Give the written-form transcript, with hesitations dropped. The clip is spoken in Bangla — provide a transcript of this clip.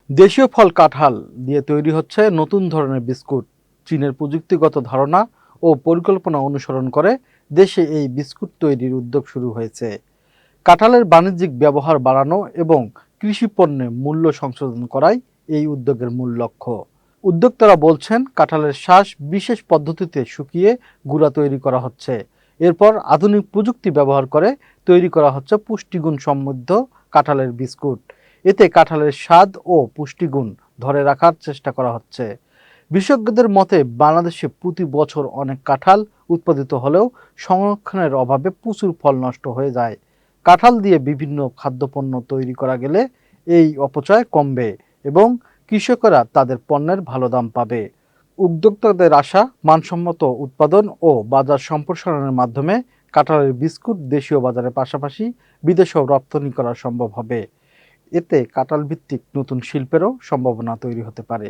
দেশীয় ফল কাঁঠাল দিয়ে তৈরি হচ্ছে নতুন ধরনের বিস্কুট। চীনের প্রযুক্তিগত ধারণা ও পরিকল্পনা অনুসরণ করে দেশে এই বিস্কুট তৈরির উদ্যোগ শুরু হয়েছে। কাঁঠালের বাণিজ্যিক ব্যবহার বাড়ানো এবং কৃষি পণ্যে মূল্য সংশোধন করাই এই উদ্যোগের মূল লক্ষ্য। উদ্যোক্তারা বলছেন, কাঁঠালের শাঁস বিশেষ পদ্ধতিতে শুকিয়ে গুঁড়া তৈরি করা হচ্ছে। এরপর আধুনিক প্রযুক্তি ব্যবহার করে তৈরি করা হচ্ছে পুষ্টিগুণ সমৃদ্ধ কাঁঠালের বিস্কুট। এতে কাঁঠালের স্বাদ ও পুষ্টিগুণ ধরে রাখার চেষ্টা করা হচ্ছে। বিশেষজ্ঞদের মতে, বাংলাদেশে প্রতি বছর অনেক কাঁঠাল উৎপাদিত হলেও সংরক্ষণের অভাবে প্রচুর ফল নষ্ট হয়ে যায়। কাঁঠাল দিয়ে বিভিন্ন খাদ্যপণ্য তৈরি করা গেলে এই অপচয় কমবে এবং কৃষকেরা তাদের পণ্যের ভালো দাম পাবে। উদ্যোক্তাদের আশা, মানসম্মত উৎপাদন ও বাজার সম্প্রসারণের মাধ্যমে কাঁঠালের বিস্কুট দেশীয় বাজারের পাশাপাশি বিদেশেও রপ্তানি করা সম্ভব হবে। এতে কাঁঠাল ভিত্তিক নতুন শিল্পেরও সম্ভাবনা তৈরি হতে পারে।